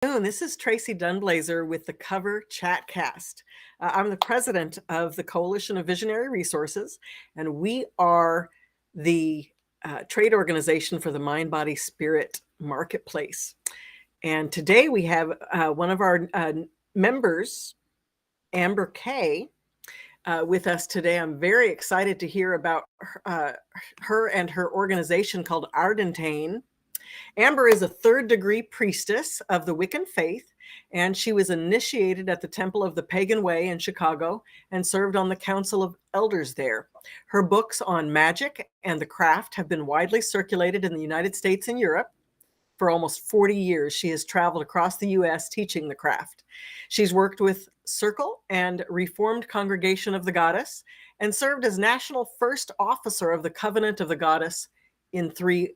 This is Tracy Dunblazer with the Cover Chatcast. I'm the president of the Coalition of Visionary Resources, and we are the trade organization for the Mind, Body, Spirit marketplace. And today we have one of our members, Amber K, with us today. I'm very excited to hear about her and her organization called Ardantane. Amber is a third-degree priestess of the Wiccan faith, and she was initiated at the Temple of the Pagan Way in Chicago and served on the Council of Elders there. Her books on magic and the craft have been widely circulated in the United States and Europe. For almost 40 years, she has traveled across the U.S. teaching the craft. She's worked with Circle and Reformed Congregation of the Goddess and served as National First Officer of the Covenant of the Goddess in three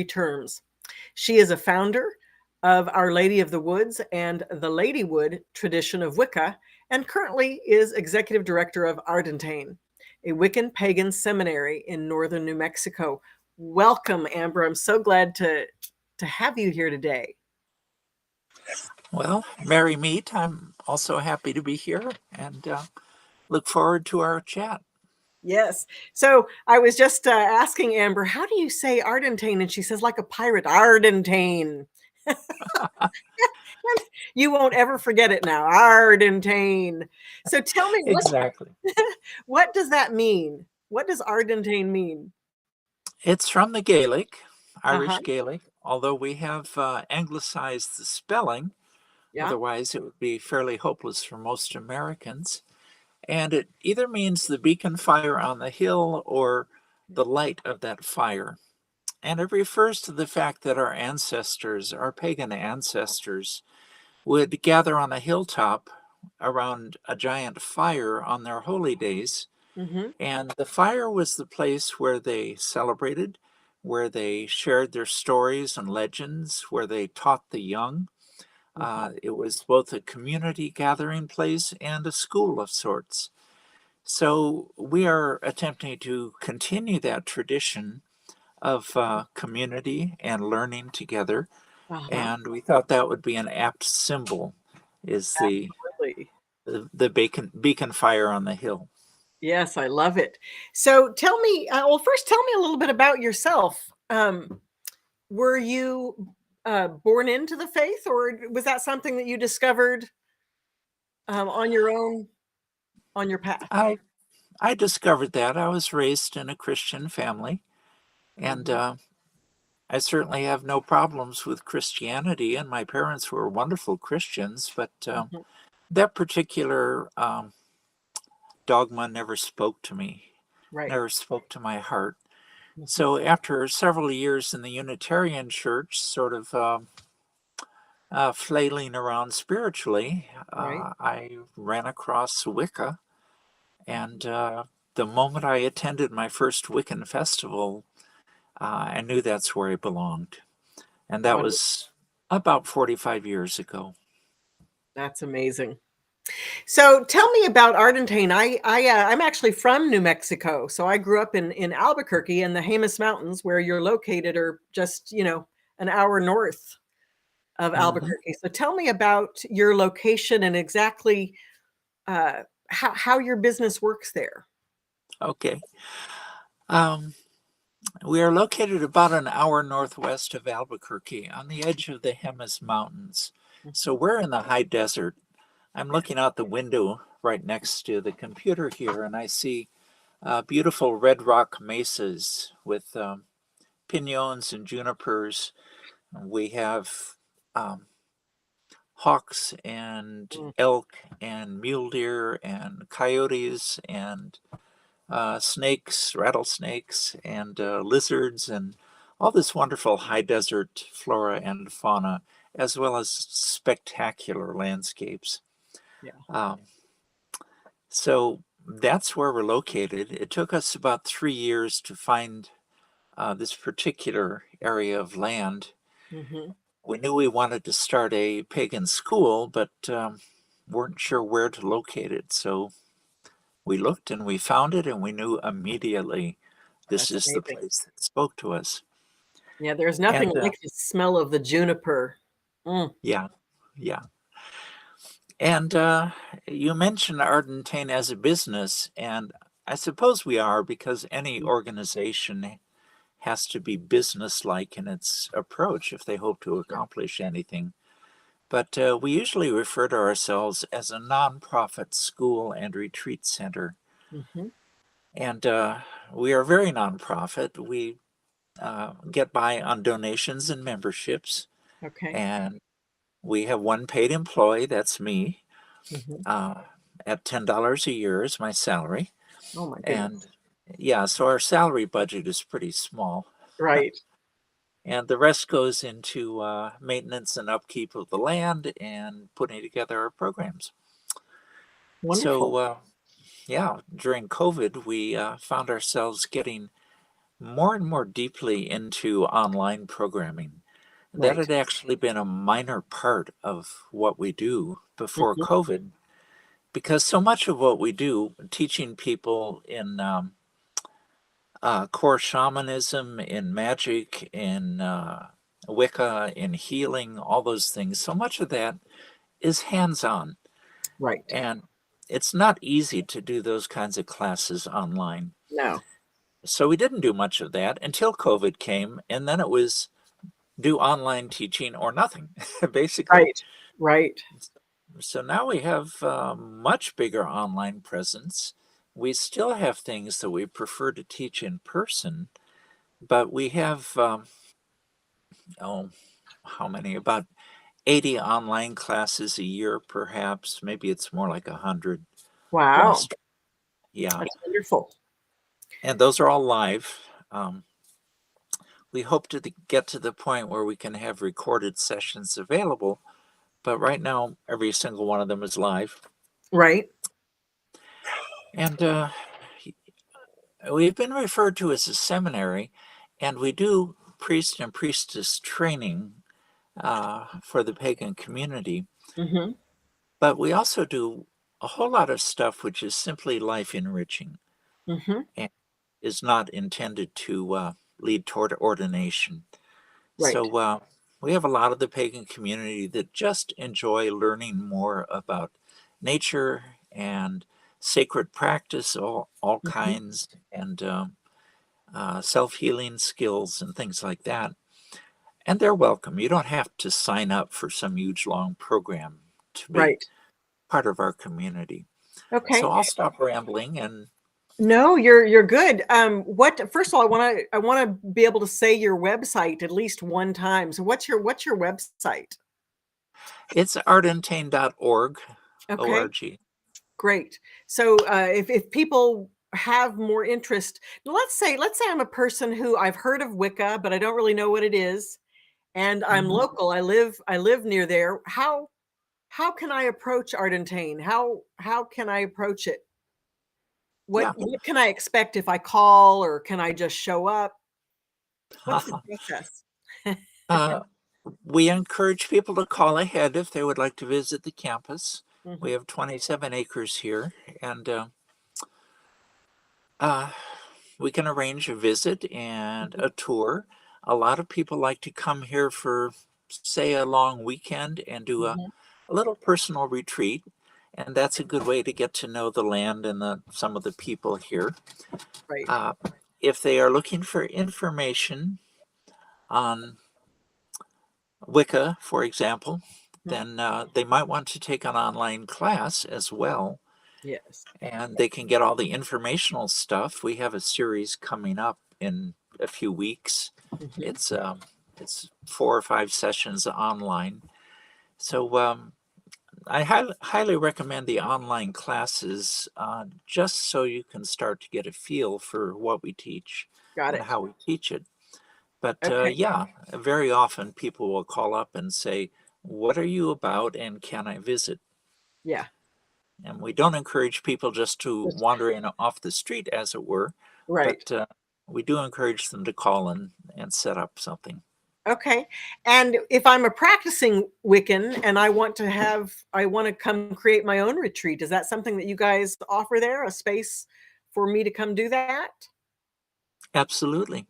terms. She is a founder of Our Lady of the Woods and the Ladywood tradition of Wicca, and currently is executive director of Ardantane, a Wiccan pagan seminary in northern New Mexico. Welcome, Amber. I'm so glad to have you here today. Well, merry meet. I'm also happy to be here and look forward to our chat. Yes. So I was just asking Amber, how do you say Ardantane? And she says, like a pirate, Ardantane. You won't ever forget it now, Ardantane. So tell me, exactly. What does that mean? What does Ardantane mean? It's from the Gaelic, Irish Gaelic, although we have anglicized the spelling. Yeah. Otherwise, it would be fairly hopeless for most Americans. And it either means the beacon fire on the hill or the light of that fire. And it refers to the fact that our ancestors, our pagan ancestors, would gather on a hilltop around a giant fire on their holy days. Mm-hmm. And the fire was the place where they celebrated, where they shared their stories and legends, where they taught the young. It was both a community gathering place and a school of sorts. So we are attempting to continue that tradition of community and learning together. And we thought that would be an apt symbol, is the beacon fire on the hill. Yes, I love it. So tell me, first tell me a little bit about yourself. Were you born into the faith, or was that something that you discovered on your own, on your path? I discovered that. I was raised in a Christian family, and I certainly have no problems with Christianity, and my parents were wonderful Christians, but that particular dogma never spoke to me, never spoke to my heart. So after several years in the Unitarian Church, sort of flailing around spiritually, I ran across Wicca. And the moment I attended my first Wiccan festival, I knew that's where I belonged. And that was about 45 years ago. That's amazing. So tell me about Ardantane. I'm actually from New Mexico. So I grew up in Albuquerque, and the Jemez Mountains, where you're located, are just, an hour north of Albuquerque. So tell me about your location and exactly how your business works there. Okay. We are located about an hour northwest of Albuquerque on the edge of the Jemez Mountains. So we're in the high desert. I'm looking out the window right next to the computer here, and I see beautiful red rock mesas with piñons and junipers. We have hawks and elk and mule deer and coyotes and snakes, rattlesnakes, and lizards, and all this wonderful high desert flora and fauna, as well as spectacular landscapes. Yeah. So that's where we're located. It took us about 3 years to find this particular area of land. We knew we wanted to start a pagan school, but weren't sure where to locate it. So we looked and we found it, and we knew immediately this is the place that spoke to us. Yeah, there's nothing like the smell of the juniper. Yeah. Yeah. And you mentioned Ardantane as a business, and I suppose we are, because any organization has to be business-like in its approach if they hope to accomplish anything. But we usually refer to ourselves as a nonprofit school and retreat center. Mm-hmm. And we are very nonprofit. We get by on donations and memberships. Okay. And we have one paid employee, that's me, Mm-hmm. uh, at $10 a year is my salary. Oh my And goodness. yeah, so our salary budget is pretty small. Right. And the rest goes into maintenance and upkeep of the land and putting together our programs. Wonderful. So, yeah, during COVID, we found ourselves getting more and more deeply into online programming. That Right. had actually been a minor part of what we do before Mm-hmm. COVID, because so much of what we do, teaching people in core shamanism, in magic, in Wicca, in healing, all those things, so much of that is hands-on. Right. And it's not easy to do those kinds of classes online. No. So we didn't do much of that until COVID came, and then it was do online teaching or nothing, basically. Right. Right. So now we have a much bigger online presence. We still have things that we prefer to teach in person, but we have, oh, how many? About 80 online classes a year, perhaps. Maybe it's more like 100 Wow. lost. Yeah. That's wonderful. And those are all live. We hope to get to the point where we can have recorded sessions available, but right now, every single one of them is live. Right. And we've been referred to as a seminary, and we do priest and priestess training for the pagan community. Mm-hmm. But we also do a whole lot of stuff which is simply life enriching Mm-hmm. and is not intended to lead toward ordination. Right. So we have a lot of the pagan community that just enjoy learning more about nature and sacred practice, all Mm-hmm. kinds, and self-healing skills and things like that. And they're welcome. You don't have to sign up for some huge long program to be Right. part of our community. So Okay. I'll stop rambling and No, you're good. What first of all, I want to be able to say your website at least one time. So what's your website? it's ardantane.org, Okay. O-R-G. Great. So if people have more interest, let's say I'm a person who I've heard of Wicca, but I don't really know what it is, and I'm Mhm. local. I live near there. How can I approach Ardantane? How can I approach it? Yeah. What can I expect if I call, or can I just show up? What's the process? uh, we encourage people to call ahead if they would like to visit the campus. We Mhm. have 27 acres here, and uh, we can arrange a visit and Mhm. a tour. A lot of people like to come here for, say, a long weekend and do a Mhm. little personal retreat, and that's a good way to get to know the land and some of the people here. Right. Uh, if they are looking for information on Wicca, for example, Mhm. then they might want to take an online class as well, Yes. and they can get all the informational stuff. We have a series coming up in a few weeks. Mhm. It's 4 or 5 sessions online. So I highly recommend the online classes just so you can start to get a feel for what we teach Got and it. how we teach it. But Okay. yeah, very often people will call up and say, "What are you about and can I visit?" Yeah. And we don't encourage people just to Just wander in off the street, as it were, right. but we do encourage them to call and set up something. Okay. And if I'm a practicing Wiccan and I want to come create my own retreat, is that something that you guys offer there? A space for me to come do that? Absolutely.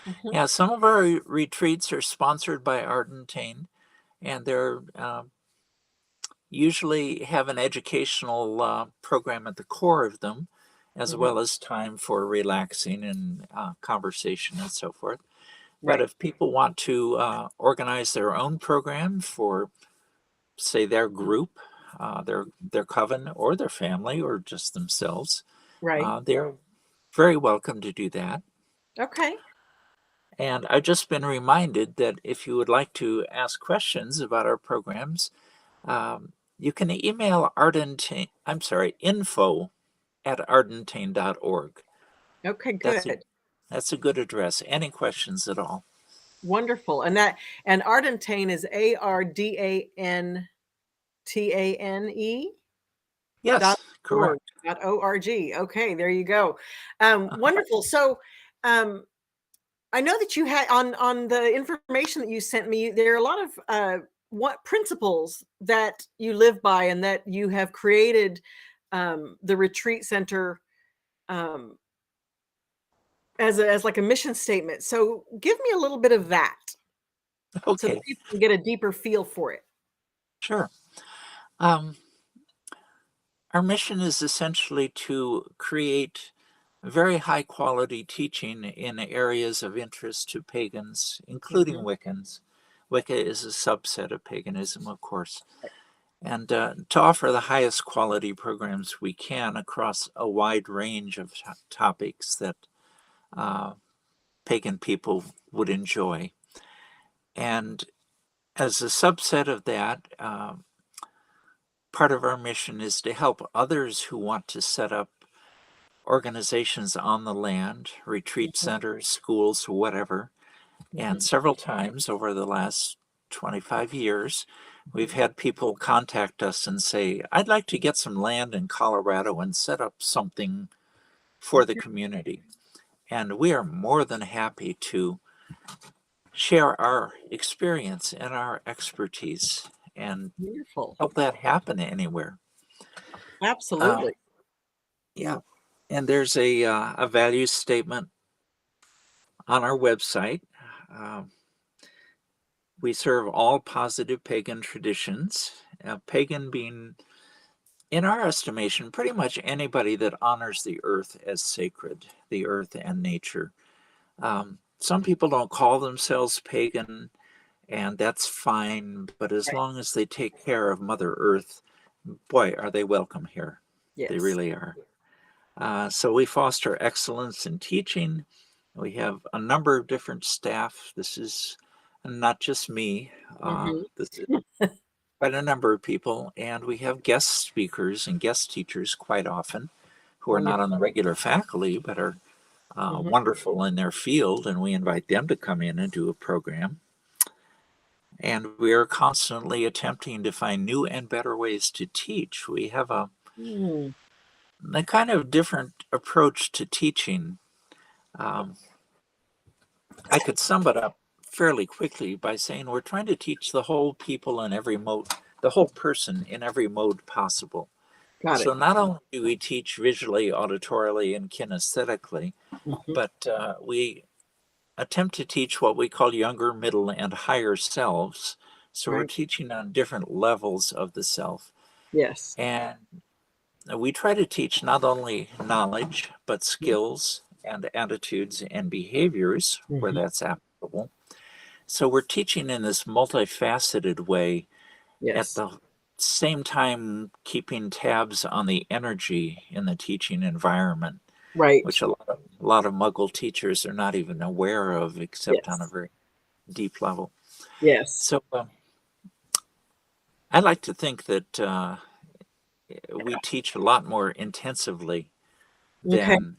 Mhm. Yeah, some of our retreats are sponsored by Ardantane, and they're usually have an educational program at the core of them, as Mhm. well as time for relaxing and conversation and so forth. But Right. if people want to organize their own program for, say, their group, their coven, or their family, or just themselves, Right. they're very welcome to do that. Okay. And I've just been reminded that if you would like to ask questions about our programs, you can email info@ardantane.org. Okay, That's a good. that's a good address. Any questions at all? Wonderful. And Ardantane is Ardantane dot Yes, org, correct. .org. Okay, there you go. Wonderful. So, I know that you had on the information that you sent me, there are a lot of what principles that you live by and that you have created the retreat center um, as like a mission statement. So give me a little bit of that so that Okay, people can get a deeper feel for it. sure. Um, our mission is essentially to create very high quality teaching in areas of interest to pagans, including Mhm. Wiccans. Wicca is a subset of paganism, of course, and to offer the highest quality programs we can across a wide range of topics that uh, pagan people would enjoy. And as a subset of that, part of our mission is to help others who want to set up organizations on the land, retreat Mhm. centers, schools, whatever. And Mhm. several times over the last 25 years, we've Mhm. had people contact us and say, I'd like to get some land in Colorado and set up something for the Okay. community. And we are more than happy to share our experience and our expertise and Wonderful. help that happen anywhere. Uh, Absolutely. yeah. And there's a value statement on our website. Um, we serve all positive pagan traditions, pagan being, in our estimation, pretty much anybody that honors the earth as sacred, the earth and nature. Some people don't call themselves pagan, and that's fine, but as Right. long as they take care of Mother Earth, boy, are they welcome here. They Yes. really are. So we foster excellence in teaching. We have a number of different staff. This is not just me. Mhm. This is quite a number of people, and we have guest speakers and guest teachers quite often who are not on Wonderful. the regular faculty but are Mhm. wonderful in their field, and we invite them to come in and do a program. And we are constantly attempting to find new and better ways to teach. We have Mm. a kind of different approach to teaching. Um, I could sum it up fairly quickly by saying we're trying to teach the whole people in every mode, the whole person in every mode possible. Got So it. not only do we teach visually, auditorily, and kinesthetically, Mhm. but we attempt to teach what we call younger, middle, and higher selves. So we're Right. teaching on different levels of the self. Yes. And we try to teach not only knowledge, but Mhm. skills and attitudes and behaviors where Mhm. that's applicable. So we're teaching in this multifaceted way at Yes. the same time keeping tabs on the energy in the teaching environment, Right. which a lot of Muggle teachers are not even aware of except on a Yes. very deep level. Yes. So I like to think that we teach a lot more intensively Okay. than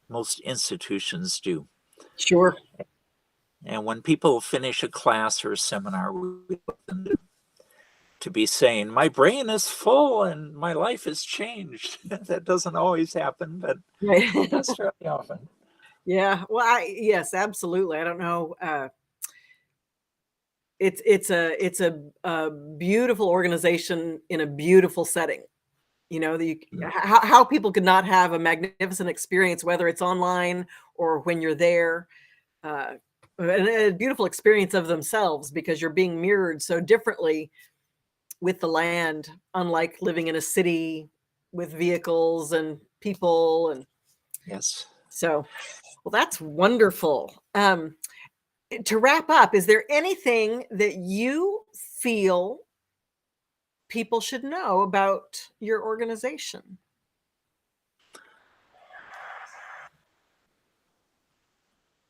most institutions do. Sure. And when people finish a class or a seminar, we want them to be saying, my brain is full and my life has changed. That doesn't always happen, but Right. it does fairly often. Yeah. Well, yes, absolutely. I don't know. It's a beautiful organization in a beautiful setting. You know, Mm. how people could not have a magnificent experience, whether it's online or when you're there. Uh, and a beautiful experience of themselves because you're being mirrored so differently with the land, unlike living in a city with vehicles and people. And Yes. so, well, that's wonderful. To wrap up, is there anything that you feel people should know about your organization?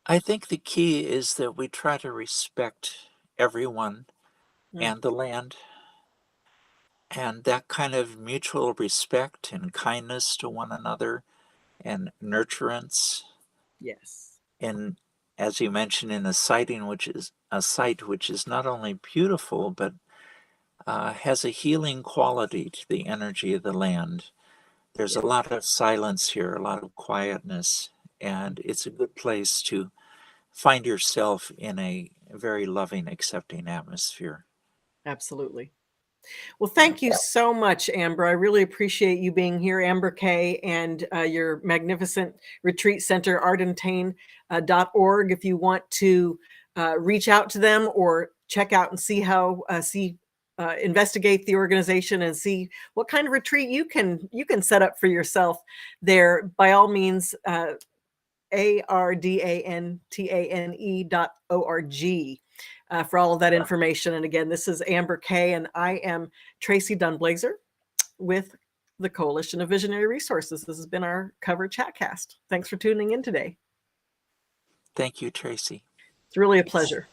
I think the key is that we try to respect everyone Mm, and the land, and that kind of mutual respect and kindness to one another and nurturance. yes, And as you mentioned, in a sighting, which is a site which is not only beautiful, but has a healing quality to the energy of the land. There's a yes, lot of silence here, a lot of quietness, and it's a good place to find yourself in a very loving, accepting atmosphere. absolutely. Well, thank you so much, Amber. I really appreciate you being here, Amber K, and your magnificent retreat center, ardantane.org. If you want to reach out to them or check out and see how investigate the organization and see what kind of retreat you can set up for yourself there, by all means, ardantane.org. For all of that information. And again, this is Amber K, and I am Tracy Dunblazer with the Coalition of Visionary Resources. This has been our cover chatcast. Thanks for tuning in today. Thank you, Tracy. It's really a pleasure.